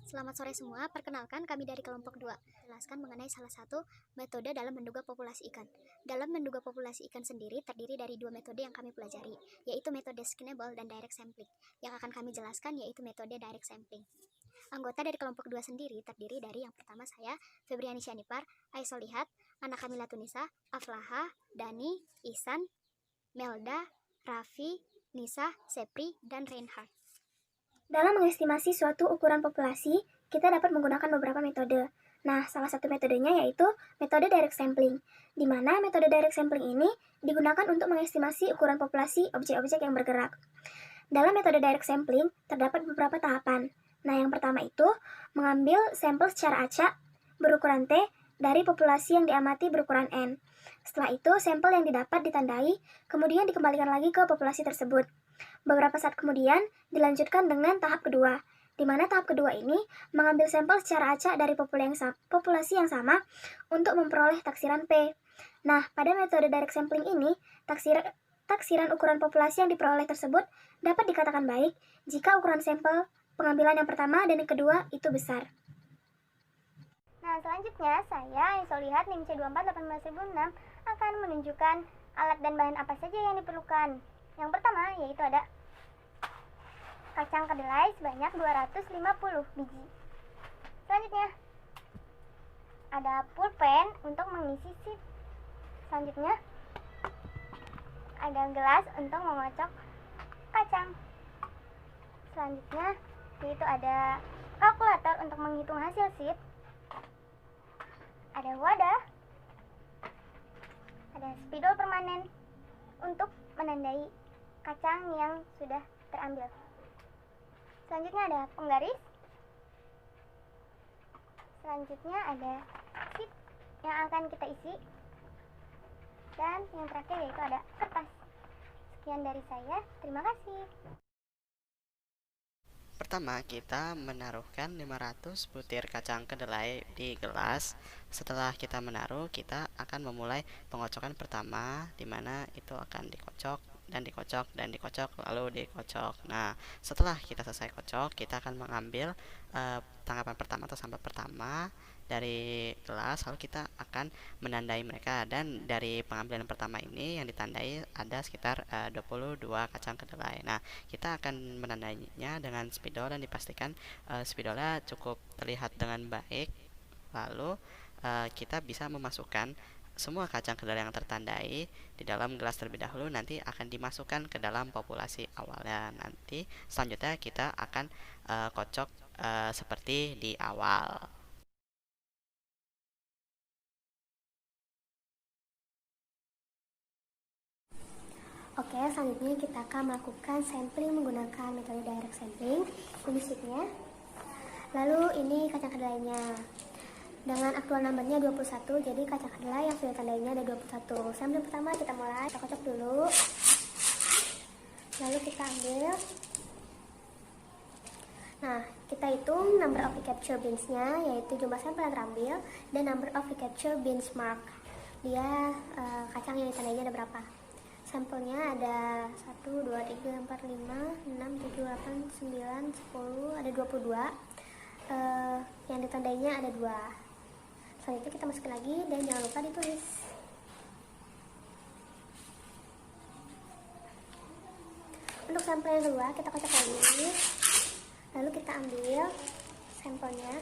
Selamat sore semua, perkenalkan kami dari kelompok 2. Jelaskan mengenai salah satu metode dalam menduga populasi ikan. Dalam menduga populasi ikan sendiri terdiri dari dua metode yang kami pelajari, yaitu metode skinnable dan direct sampling. Yang akan kami jelaskan yaitu metode direct sampling. Anggota dari kelompok 2 sendiri terdiri dari yang pertama saya, Febriani Syanipar, Aisolihat, Ana Kamila Tunisa, Aflaha, Dani, Ihsan, Melda, Raffi, Nisa, Sepri, dan Reinhard. Dalam mengestimasi suatu ukuran populasi, kita dapat menggunakan beberapa metode. Nah, salah satu metodenya yaitu metode direct sampling, di mana metode direct sampling ini digunakan untuk mengestimasi ukuran populasi objek-objek yang bergerak. Dalam metode direct sampling, terdapat beberapa tahapan. Nah, yang pertama itu, mengambil sampel secara acak berukuran T dari populasi yang diamati berukuran N. Setelah itu, sampel yang didapat ditandai, kemudian dikembalikan lagi ke populasi tersebut. Beberapa saat kemudian, dilanjutkan dengan tahap kedua, di mana tahap kedua ini mengambil sampel secara acak dari populasi yang sama untuk memperoleh taksiran P. Nah, pada metode direct sampling ini, taksiran ukuran populasi yang diperoleh tersebut dapat dikatakan baik jika ukuran sampel pengambilan yang pertama dan yang kedua itu besar. Nah, selanjutnya saya Aisolihat NIM C241806 akan menunjukkan alat dan bahan apa saja yang diperlukan. Yang pertama yaitu ada kacang kedelai sebanyak 250 biji. Selanjutnya ada pulpen untuk mengisi sip. Selanjutnya ada gelas untuk mengocok kacang. Selanjutnya yaitu ada kalkulator untuk menghitung hasil sip. Ada wadah, ada spidol permanen untuk menandai kacang yang sudah terambil. Selanjutnya ada penggaris. Selanjutnya ada sip yang akan kita isi. Dan yang terakhir yaitu ada kertas. Sekian dari saya, terima kasih. Pertama, kita menaruhkan 500 butir kacang kedelai di gelas. Setelah kita menaruh, kita akan memulai pengocokan pertama, di mana itu akan dikocok dan dikocok dan dikocok lalu dikocok. Nah, setelah kita selesai kocok, kita akan mengambil tangkapan pertama atau sampel pertama dari gelas, lalu kita akan menandai mereka. Dan dari pengambilan pertama ini yang ditandai ada sekitar 22 kacang kedelai. Nah, kita akan menandainya dengan spidol dan dipastikan spidolnya cukup terlihat dengan baik. Lalu kita bisa memasukkan semua kacang kedelai yang tertandai di dalam gelas terlebih dahulu, nanti akan dimasukkan ke dalam populasi awalnya. Nanti selanjutnya kita akan kocok seperti di awal. Oke, selanjutnya kita akan melakukan sampling menggunakan metode direct sampling. Ini sipnya. Lalu ini kacang kedelainya. Dengan aktual numbernya 21, jadi kacang kedelai yang sudah tandainya ada 21. Sampling pertama kita mulai, kita kocok dulu. Lalu kita ambil. Nah, kita hitung number of recapture beans-nya, yaitu jumlah sampel yang terambil, dan number of recapture beans mark. Dia kacang yang ditandainya ada berapa. Sampelnya ada 1, 2, 3, 4, 5, 6, 7, 8, 9, 10, ada 22. Yang ditandainya ada 2. Selanjutnya kita masukin lagi dan jangan lupa ditulis. Untuk sampel yang kedua kita kocok lagi. Lalu kita ambil sampelnya.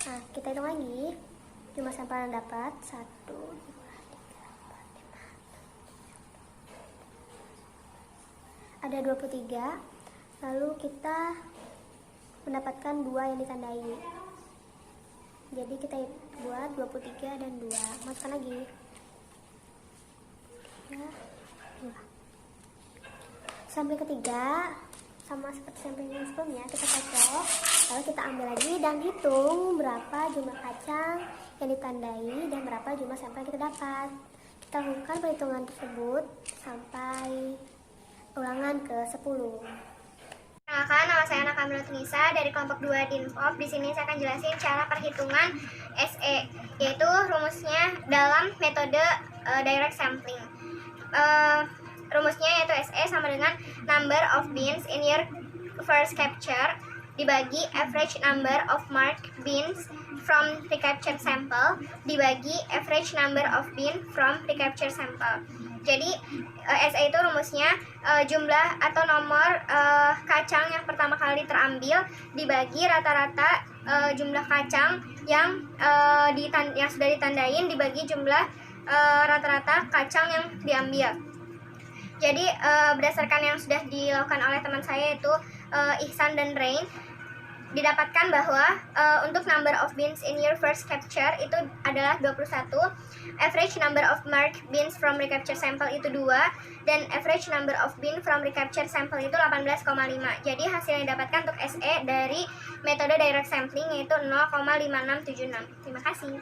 Nah, kita hitung lagi jumlah sampel yang dapat. 1, 2, 3, 4, 5, 6, 7, 8. Ada 23. Lalu kita mendapatkan 2 yang ditandai. Jadi kita buat 23 dan 2. Masukkan lagi. 3, 2. Sampling ketiga sama seperti sampling yang sebelumnya, kita kocok. Lalu kita ambil lagi dan hitung berapa jumlah kacang yang ditandai dan berapa jumlah sampel yang kita dapat. Kita lakukan perhitungan tersebut sampai ulangan ke 10. Perkenalkan, nama saya Ana Kamila Tunisa dari kelompok 2 Dinfop. Di sini saya akan jelasin cara perhitungan SE, yaitu rumusnya dalam metode direct sampling. Rumusnya yaitu SE sama dengan number of beans in your first capture dibagi average number of marked bins from recaptured sample dibagi average number of bin from recaptured sample. Jadi SE itu rumusnya jumlah atau nomor kacang yang pertama kali terambil dibagi rata-rata jumlah kacang yang sudah ditandain dibagi jumlah rata-rata kacang yang diambil. Jadi berdasarkan yang sudah dilakukan oleh teman saya yaitu Ihsan dan Rain, didapatkan bahwa untuk number of bins in your first capture itu adalah 21, average number of marked bins from recapture sample itu 2, dan average number of bin from recapture sample itu 18,5. Jadi hasil yang didapatkan untuk SE dari metode direct sampling yaitu 0,5676. Terima kasih.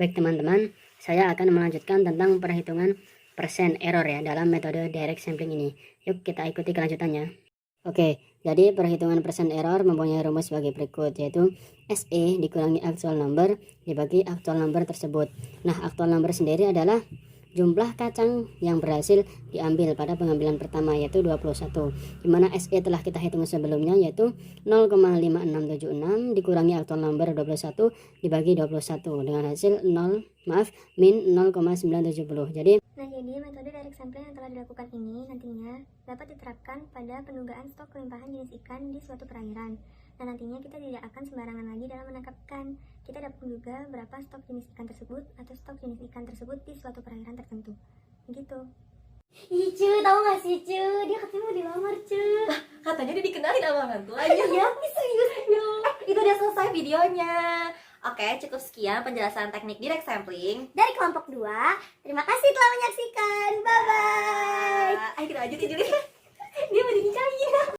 Baik teman-teman, saya akan melanjutkan tentang perhitungan persen error ya dalam metode direct sampling ini. Yuk kita ikuti kelanjutannya. Oke, jadi perhitungan persen error mempunyai rumus sebagai berikut, yaitu SE dikurangi actual number dibagi actual number tersebut. Nah, actual number sendiri adalah jumlah kacang yang berhasil diambil pada pengambilan pertama, yaitu 21, dimana SE telah kita hitung sebelumnya, yaitu 0,5676 dikurangi actual number 21 dibagi 21 dengan hasil min 0,970. Jadi metode direct sampling yang telah dilakukan ini nantinya dapat diterapkan pada penunggaan stok kelimpahan jenis ikan di suatu perairan. Nah, nantinya kita tidak akan sembarangan lagi dalam menangkap ikan. Kita dapat juga berapa stok jenis ikan tersebut atau stok jenis ikan tersebut di suatu perairan tertentu. Begitu. Ih, Cu, tahu gak sih, Cu? Dia katanya mau dilamar, Cu. Katanya dia dikenalin sama orang tua. Iya, serius. Itu udah selesai videonya. Oke, cukup sekian penjelasan teknik direct sampling Dari kelompok 2, terima kasih telah menyaksikan. Bye-bye. Ayo kita lanjutin, Juli. Dia mau dinikahin.